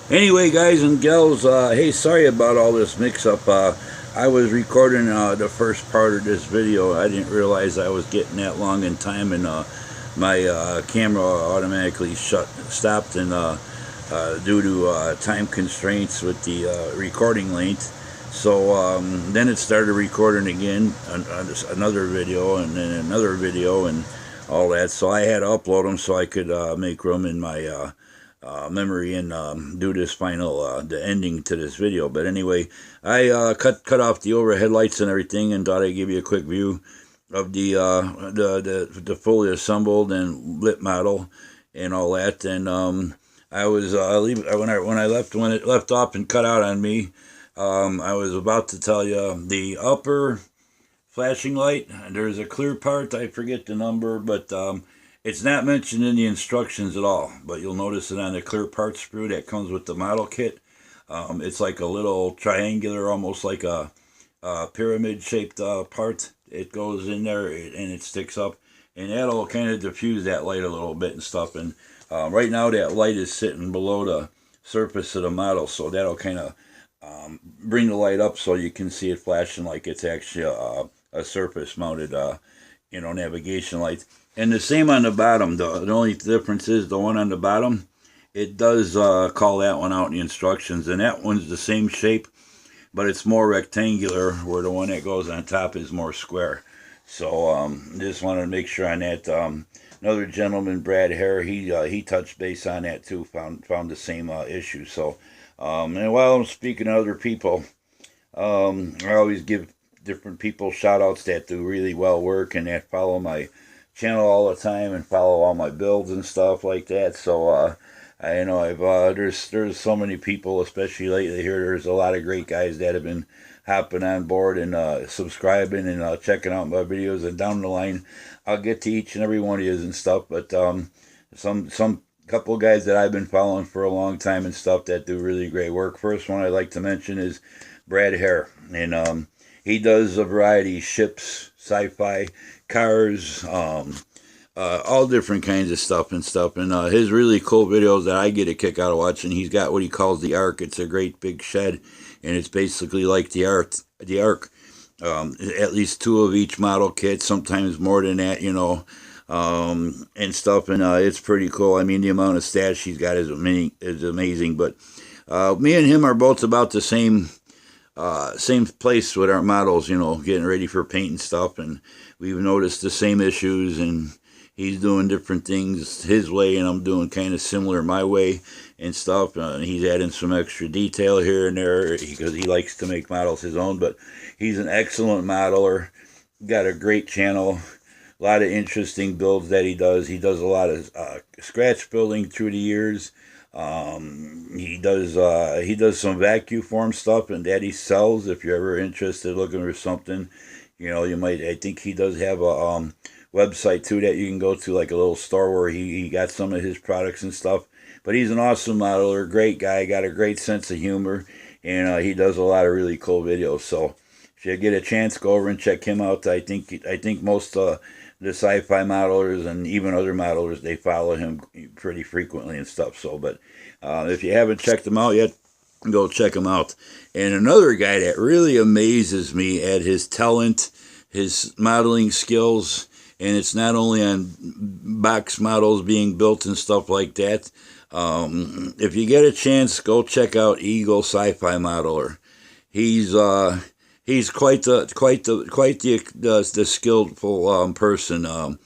Anyway, guys and gals, hey, sorry about all this mix-up. I was recording the first part of this video. I didn't realize I was getting that long in time, and my camera automatically stopped, and due to time constraints with the recording length. So then it started recording again, another video, and then another video, and all that. So I had to upload them so I could make room in my memory and do this final the ending to this video. But anyway, I cut off the overhead lights and everything, and thought I'd give you a quick view of the fully assembled and lit model and all that. And I was when it left off and cut out on me. I was about to tell you the upper flashing light. There's a clear part. I forget the number, but it's not mentioned in the instructions at all. But you'll notice it on the clear part sprue that comes with the model kit. It's like a little triangular, almost like a pyramid-shaped part. It goes in there and it sticks up, and that'll kind of diffuse that light a little bit and stuff. And right now that light is sitting below the surface of the model, so that'll kind of bring the light up so you can see it flashing like it's actually a surface mounted navigation light. And the same on the bottom. The only difference is the one on the bottom, it does call that one out in the instructions, and that one's the same shape, but it's more rectangular, where the one that goes on top is more square. So just wanted to make sure on that. Another gentleman, Brad Hare, he touched base on that too, found the same issue. So and while I'm speaking to other people, I always give different people shout outs that do really well work and that follow my channel all the time and follow all my builds and stuff like that. So I know I've there's so many people, especially lately here. There's a lot of great guys that have been hopping on board and subscribing and checking out my videos. And down the line, I'll get to each and every one of you and stuff. But some couple guys that I've been following for a long time and stuff that do really great work. First one I'd like to mention is Brad Hare, and he does a variety of ships, sci-fi, cars, all different kinds of stuff and stuff. And his really cool videos that I get a kick out of watching, he's got what he calls the Ark. It's a great big shed, and it's basically like the Ark. At least two of each model kit, sometimes more than that, and stuff. And it's pretty cool. I mean, the amount of stats he's got is amazing. But me and him are both about the same place with our models, getting ready for paint and stuff, and we've noticed the same issues, and he's doing different things his way, and I'm doing kind of similar my way and stuff. And he's adding some extra detail here and there because he likes to make models his own, but he's an excellent modeler, got a great channel, a lot of interesting builds that he does. He does a lot of scratch building through the years. He does some vacuum form stuff, and that he sells. If you're ever interested, looking for something, you might. I think he does have a website too that you can go to, like a little store where he got some of his products and stuff. But he's an awesome modeler, great guy, got a great sense of humor, and he does a lot of really cool videos. So if you get a chance, go over and check him out. I think most the sci-fi modelers and even other modelers, they follow him pretty frequently and stuff. So, but if you haven't checked him out yet, go check him out. And another guy that really amazes me at his talent, his modeling skills, and it's not only on box models being built and stuff like that. If you get a chance, go check out Eagle Sci-Fi Modeler. He's quite the skillful person. I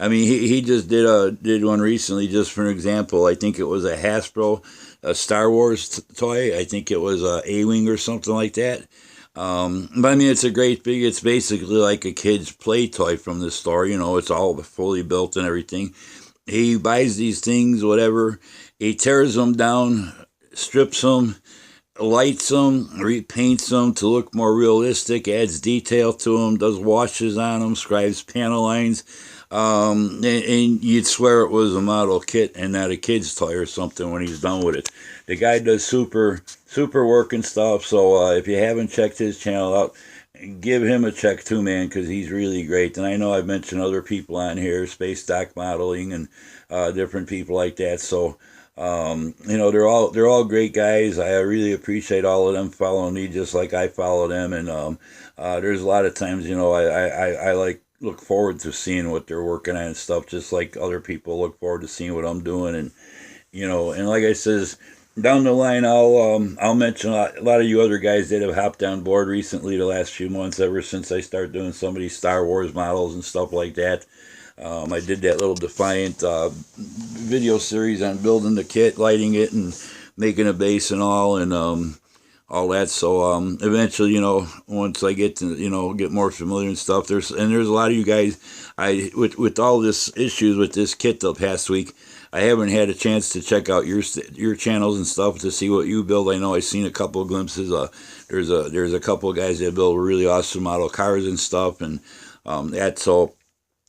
mean, he just did one recently, just for an example. I think it was a Hasbro, a Star Wars toy. I think it was a A-wing or something like that. But I mean, it's a great big. It's basically like a kid's play toy from the store. It's all fully built and everything. He buys these things, whatever. He tears them down, strips them, lights them, repaints them to look more realistic, adds detail to them, does washes on them, scribes panel lines, and you'd swear it was a model kit and not a kid's toy or something when he's done with it. The guy does super work and stuff, so if you haven't checked his channel out, give him a check too, man, because he's really great. And I know I've mentioned other people on here, Space Doc Modeling and different people like that, so You know, they're all great guys. I really appreciate all of them following me just like I follow them. And there's a lot of times, you know, I like look forward to seeing what they're working on and stuff, just like other people look forward to seeing what I'm doing. And you know, and like I says, down the line, I'll mention a lot of you other guys that have hopped on board recently, the last few months, ever since I started doing some of these Star Wars models and stuff like that. I did that little Defiant video series on building the kit, lighting it, and making a base and all that. So eventually, you know, once I get to, you know, get more familiar and stuff, there's a lot of you guys. With all this issues with this kit the past week, I haven't had a chance to check out your channels and stuff to see what you build. I know I've seen a couple of glimpses. There's a couple of guys that build really awesome model cars and stuff, and that. So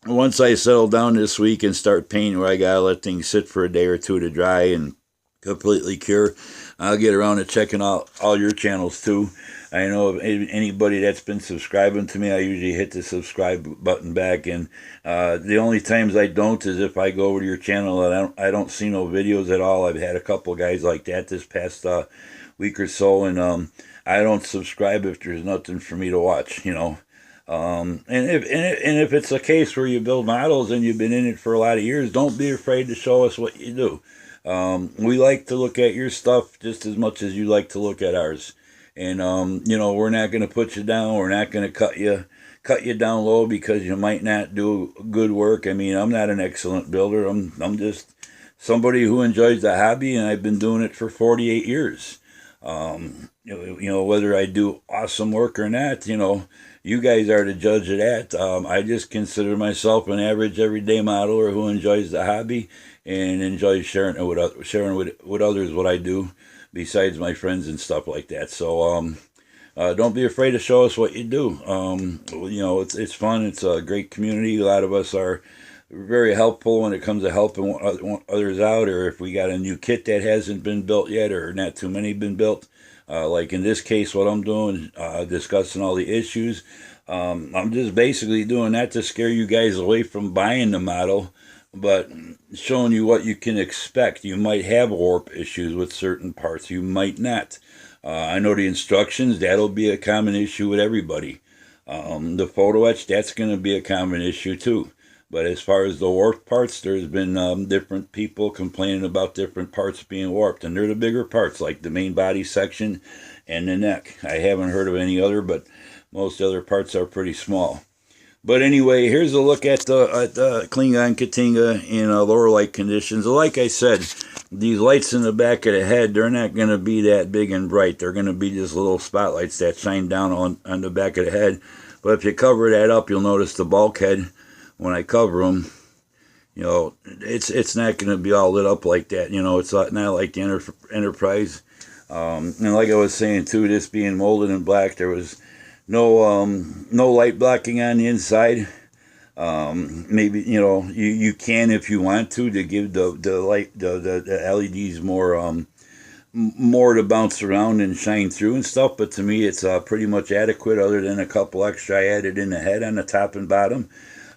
once I settle down this week and start painting, where I gotta let things sit for a day or two to dry and completely cure, I'll get around to checking out all your channels too. I know of anybody that's been subscribing to me, I usually hit the subscribe button back, and the only times I don't is if I go over to your channel and I don't see no videos at all. I've had a couple guys like that this past week or so, and I don't subscribe if there's nothing for me to watch, you know. And if it's a case where you build models and you've been in it for a lot of years, don't be afraid to show us what you do. We like to look at your stuff just as much as you like to look at ours. And you know, we're not going to put you down. We're not going to cut you down low because you might not do good work. I mean, I'm not an excellent builder. I'm just somebody who enjoys the hobby, and I've been doing it for 48 years. You know, whether I do awesome work or not, you know, you guys are the judge of that. I just consider myself an average everyday modeler who enjoys the hobby and enjoys sharing with others what I do, besides my friends and stuff like that. So don't be afraid to show us what you do. You know, it's fun. It's a great community. A lot of us are very helpful when it comes to helping others out, or if we got a new kit that hasn't been built yet, or not too many been built. Like in this case, what I'm doing, discussing all the issues. I'm just basically doing that to scare you guys away from buying the model, but showing you what you can expect. You might have warp issues with certain parts. You might not. I know the instructions, that'll be a common issue with everybody. The photo etch, that's going to be a common issue too. But as far as the warped parts, there's been different people complaining about different parts being warped. And they're the bigger parts, like the main body section and the neck. I haven't heard of any other, but most other parts are pretty small. But anyway, here's a look at the Klingon K'tinga in lower light conditions. Like I said, these lights in the back of the head, they're not going to be that big and bright. They're going to be just little spotlights that shine down on the back of the head. But if you cover that up, you'll notice the bulkhead. When I cover them, you know, it's not going to be all lit up like that. You know, it's not like the Enterprise. And like I was saying too, this being molded in black, there was no light blocking on the inside. Maybe, you know, you can, if you want to give the light, the LEDs more to bounce around and shine through and stuff. But to me, it's pretty much adequate, other than a couple extra I added in the head on the top and bottom.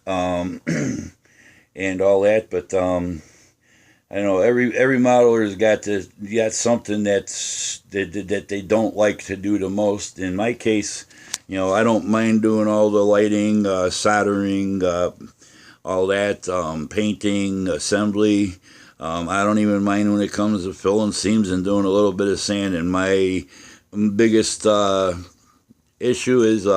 And all that, but I know every modeler's got something that they don't like to do the most. In my case, you know, I don't mind doing all the lighting, soldering, all that, painting, assembly. I don't even mind when it comes to filling seams and doing a little bit of sand. And my biggest issue is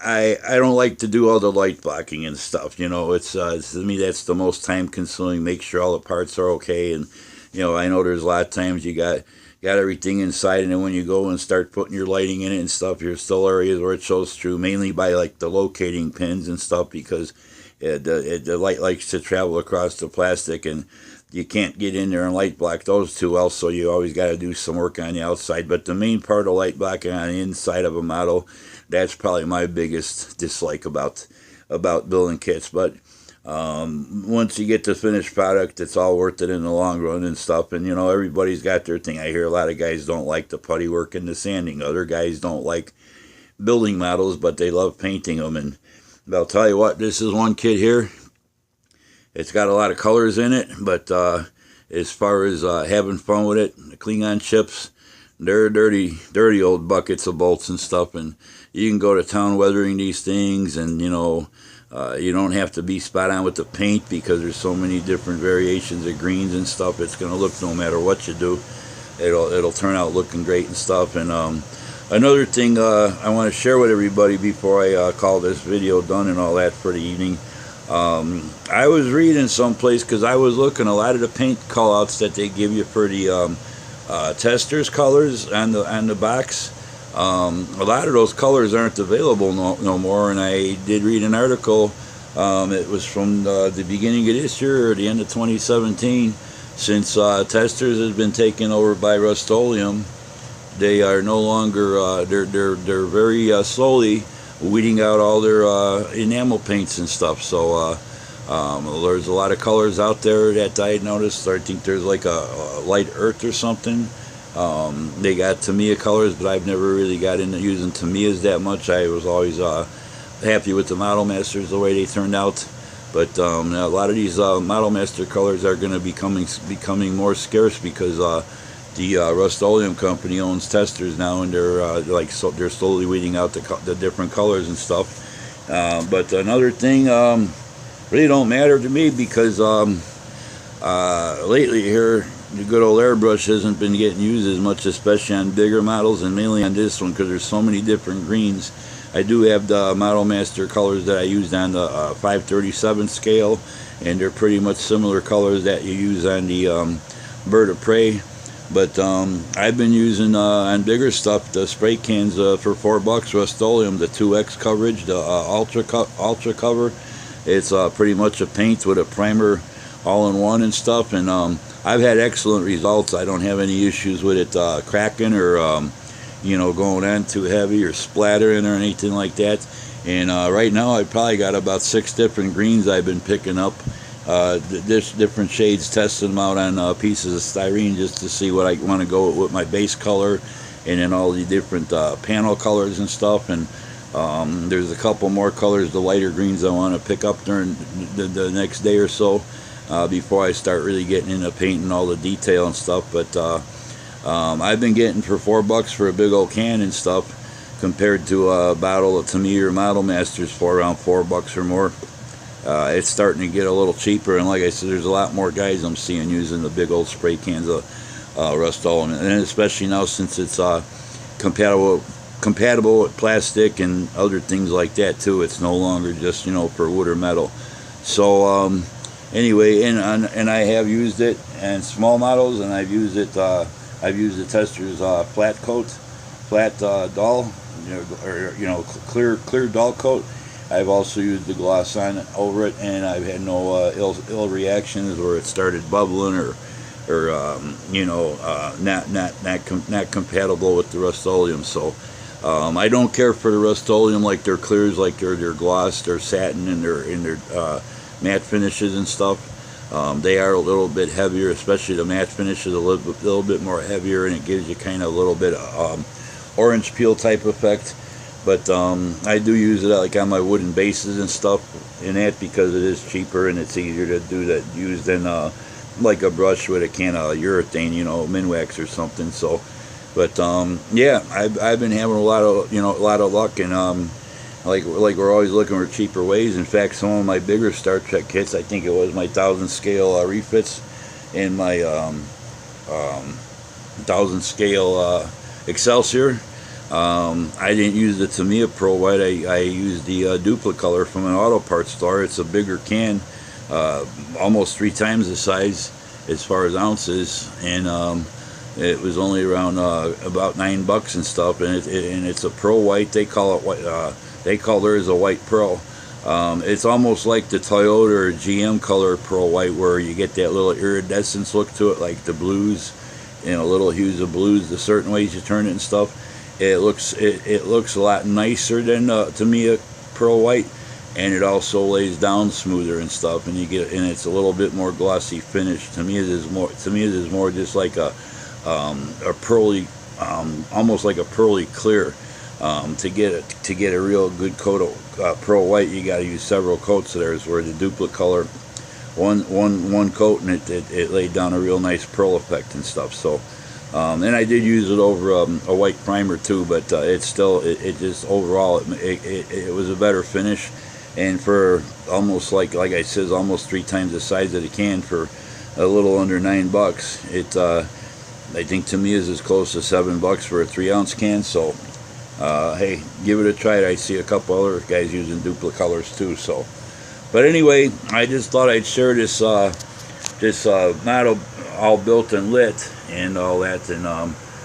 I don't like to do all the light blocking and stuff. You know, it's to me, that's the most time consuming. Make sure all the parts are okay. And you know, I know there's a lot of times you got everything inside, and then when you go and start putting your lighting in it and stuff, there's still areas where it shows through, mainly by like the locating pins and stuff, because the light likes to travel across the plastic, and you can't get in there and light block those too well, so you always got to do some work on the outside. But the main part of light blocking on the inside of a model, that's probably my biggest dislike about building kits. But once you get the finished product, it's all worth it in the long run and stuff. And you know, everybody's got their thing. I hear a lot of guys don't like the putty work and the sanding. Other guys don't like building models, but they love painting them. And I'll tell you what, this is one kit here. It's got a lot of colors in it, but as far as having fun with it. The Klingon ships, they're dirty old buckets of bolts and stuff, and you can go to town weathering these things, and you know, you don't have to be spot on with the paint because there's so many different variations of greens and stuff. It's gonna look, no matter what you do, it'll turn out looking great and stuff. And another thing I want to share with everybody before I call this video done and all that for the evening. I was reading someplace, because I was looking a lot of the paint callouts that they give you for the testers colors on the box. A lot of those colors aren't available no more, and I did read an article. It was from the beginning of this year or the end of 2017. Since testers has been taken over by Rust-Oleum, they are no longer. They're very slowly weeding out all their enamel paints and stuff. So there's a lot of colors out there that I noticed. I think there's like a light earth or something. They got Tamiya colors, but I've never really got into using Tamiyas that much. I was always happy with the Model Masters, the way they turned out. But a lot of these Model Master colors are going to be becoming more scarce, because the Rust-Oleum company owns testers now, and they're they're slowly weeding out the different colors and stuff. But another thing really don't matter to me, because lately here the good old airbrush hasn't been getting used as much, especially on bigger models, and mainly on this one because there's so many different greens. I do have the Model Master colors that I used on the 537 scale, and they're pretty much similar colors that you use on the Bird of Prey. But I've been using on bigger stuff the spray cans for $4, Rust-Oleum, the 2X coverage, the ultra cover. It's pretty much a paint with a primer all-in-one and stuff, and I've had excellent results. I don't have any issues with it cracking or you know, going on too heavy or splattering or anything like that. And right now I probably got about 6 different greens I've been picking up, different shades, testing them out on pieces of styrene just to see what I want to go with my base color, and then all the different panel colors and stuff. And there's a couple more colors, the lighter greens, I want to pick up during the next day or so before I start really getting into painting all the detail and stuff. But I've been getting for $4 for a big old can and stuff, compared to a bottle of Tamiya or Model Masters for around $4 or more. It's starting to get a little cheaper, and like I said, there's a lot more guys I'm seeing using the big old spray cans of Rust-Oleum, and especially now since it's compatible with plastic and other things like that too. It's no longer just, you know, for wood or metal. So anyway, and I have used it in small models, and I've used it. I've used the tester's flat dull, you know, clear dull coat. I've also used the gloss on it over it, and I've had no ill reactions where it started bubbling or you know, not compatible with the Rust-Oleum. So I don't care for the Rust-Oleum, like their clears, like their gloss, their satin, and their matte finishes and stuff. They are a little bit heavier, especially the matte finish is a little bit more heavier, and it gives you kind of a little bit of orange peel type effect. But I do use it like on my wooden bases and stuff in that, because it is cheaper and it's easier to use than like a brush with a can of urethane, you know, Minwax or something. So, but yeah, I've been having a lot of luck, and like we're always looking for cheaper ways. In fact, some of my bigger Star Trek kits, I think it was my 1000 scale refits and my 1000 scale Excelsior. I didn't use the Tamiya Pro White. I used the Duplicolor from an auto parts store. It's a bigger can, almost 3 times the size as far as ounces, and it was only around about $9 and stuff. And it's a Pro White. They call it white. They call theirs a white pearl. It's almost like the Toyota or GM color Pearl White, where you get that little iridescence look to it, like the blues, you know, little hues of blues, the certain ways you turn it and stuff. It looks a lot nicer than Tamiya Pearl White, and it also lays down smoother and stuff, and it's a little bit more glossy finish. Tamiya's is more just like a pearly, almost like a pearly clear. To get a real good coat of Pearl White, you got to use several coats of theirs, where the Duplicolor one coat, and it laid down a real nice pearl effect and stuff. So, and I did use it over a white primer too, but it still it just overall it was a better finish, and for almost like I says, almost 3 times the size of the can for a little under $9. It I think to me is as close to $7 for a 3-ounce can. So hey, give it a try. I see a couple other guys using duplicate colors too. So, but anyway, I just thought I'd share this model all built and lit and all that, and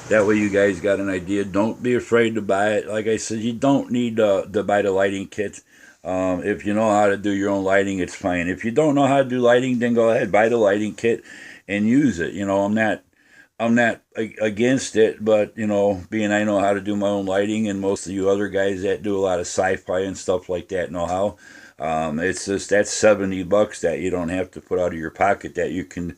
that way you guys got an idea. Don't be afraid to buy it. Like I said, you don't need to buy the lighting kit. If you know how to do your own lighting, it's fine. If you don't know how to do lighting, then go ahead, buy the lighting kit and use it. You know, I'm not against it, but you know, being I know how to do my own lighting, and most of you other guys that do a lot of sci-fi and stuff like that know how. It's just that's $70 that you don't have to put out of your pocket, that you can,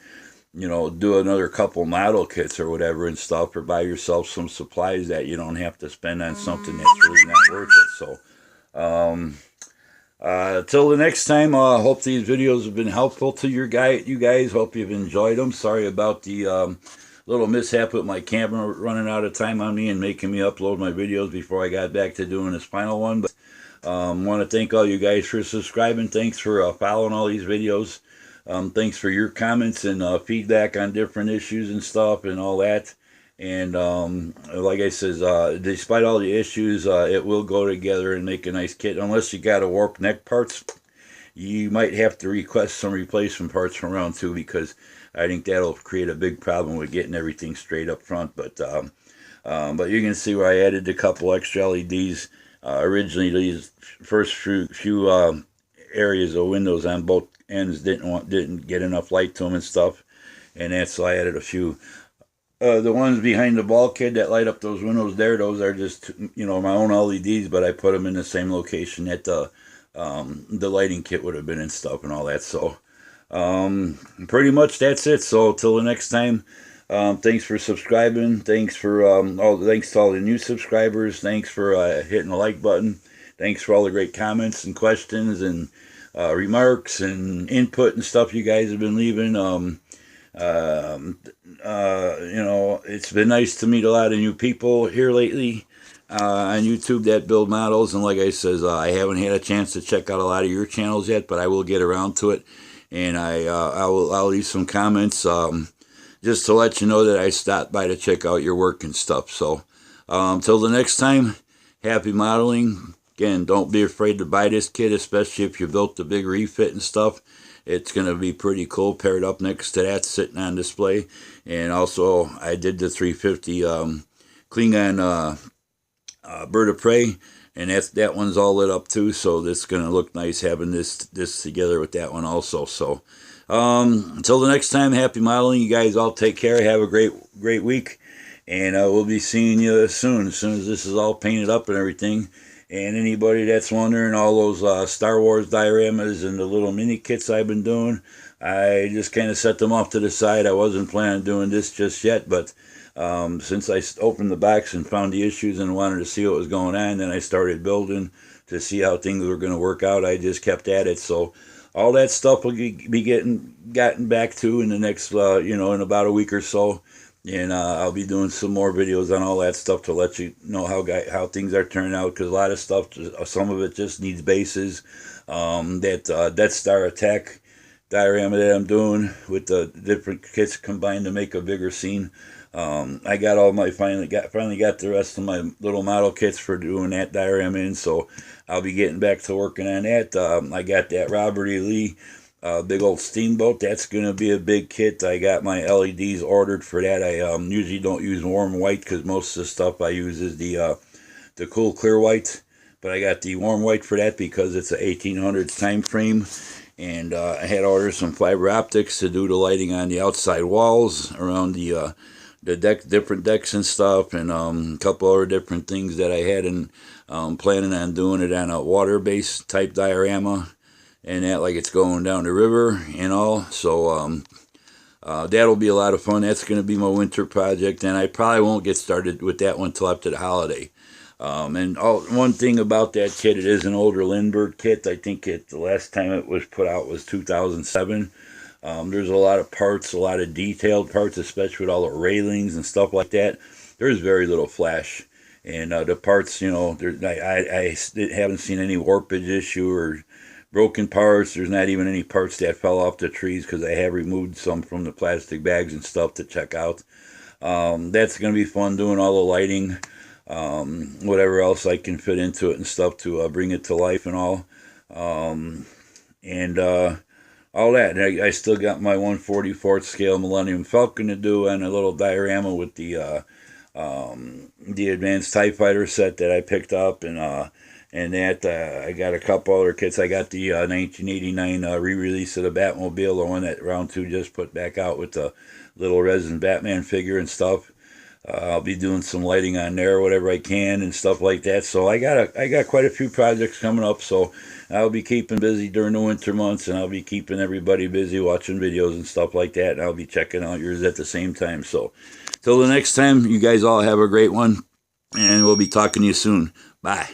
you know, do another couple model kits or whatever and stuff, or buy yourself some supplies that you don't have to spend on something that's really not worth it. So till the next time, hope these videos have been helpful to you guys. Hope you've enjoyed them. Sorry about the little mishap with my camera running out of time on me and making me upload my videos before I got back to doing this final one. But want to thank all you guys for subscribing. Thanks for following all these videos. Thanks for your comments and feedback on different issues and stuff and all that. And like I says, despite all the issues, it will go together and make a nice kit. Unless you got a warped neck parts, you might have to request some replacement parts from round 2, because I think that'll create a big problem with getting everything straight up front. But you can see where I added a couple extra LEDs. Originally, these first few areas of windows on both ends didn't get enough light to them and stuff, and that's so I added a few. The ones behind the bulkhead that light up those windows there, those are just, you know, my own LEDs, but I put them in the same location that the lighting kit would have been and stuff and all that. So pretty much that's it. So till the next time, thanks for subscribing. Thanks for thanks to all the new subscribers. Thanks for hitting the like button. Thanks for all the great comments and questions and remarks and input and stuff you guys have been leaving. You know, it's been nice to meet a lot of new people here lately on YouTube that build models. And like I says, I haven't had a chance to check out a lot of your channels yet, but I will get around to it. And I'll leave some comments just to let you know that I stopped by to check out your work and stuff. So till the next time, happy modeling. Again, don't be afraid to buy this kit, especially if you built the big refit and stuff. It's going to be pretty cool paired up next to that sitting on display. And also, I did the 350 Klingon Bird of Prey, and that one's all lit up too. So this is going to look nice having this together with that one also. So until the next time, happy modeling. You guys all take care. Have a great week, and we'll be seeing you soon as this is all painted up and everything. And anybody that's wondering, all those Star Wars dioramas and the little mini kits I've been doing, I just kind of set them off to the side. I wasn't planning on doing this just yet, but since I opened the box and found the issues and wanted to see what was going on, then I started building to see how things were going to work out. I just kept at it. So all that stuff will be gotten back to in the next, you know, in about a week or so. And I'll be doing some more videos on all that stuff to let you know how things are turning out, because a lot of stuff, some of it just needs bases. That Death Star attack diorama that I'm doing with the different kits combined to make a bigger scene. I got finally got the rest of my little model kits for doing that diorama in, so I'll be getting back to working on that. I got that Robert E. Lee big old steamboat. That's going to be a big kit. I got my LEDs ordered for that. I usually don't use warm white, because most of the stuff I use is the cool clear white. But I got the warm white for that because it's a 1800s time frame. And I had ordered some fiber optics to do the lighting on the outside walls around the different decks and stuff, and a couple other different things that I had, and planning on doing it on a water-based type diorama. And that, like it's going down the river and all. So that'll be a lot of fun. That's going to be my winter project, and I probably won't get started with that one till after the holiday. One thing about that kit, it is an older Lindbergh kit. I think the last time it was put out was 2007. There's a lot of parts, a lot of detailed parts, especially with all the railings and stuff like that. There's very little flash. And the parts, you know, I haven't seen any warpage issue or broken parts. There's not even any parts that fell off the trees because I have removed some from the plastic bags and stuff to check out. That's going to be fun doing all the lighting, whatever else I can fit into it and stuff to bring it to life and all. And all that. And I still got my 1/44th scale Millennium Falcon to do and a little diorama with the advanced TIE Fighter set that I picked up, and that I got a couple other kits. I got the 1989 re-release of the Batmobile, the one that Round 2 just put back out with the little resin Batman figure and stuff. I'll be doing some lighting on there, whatever I can, and stuff like that. So I got quite a few projects coming up. So I'll be keeping busy during the winter months, and I'll be keeping everybody busy watching videos and stuff like that. And I'll be checking out yours at the same time. So till the next time, you guys all have a great one, and we'll be talking to you soon. Bye.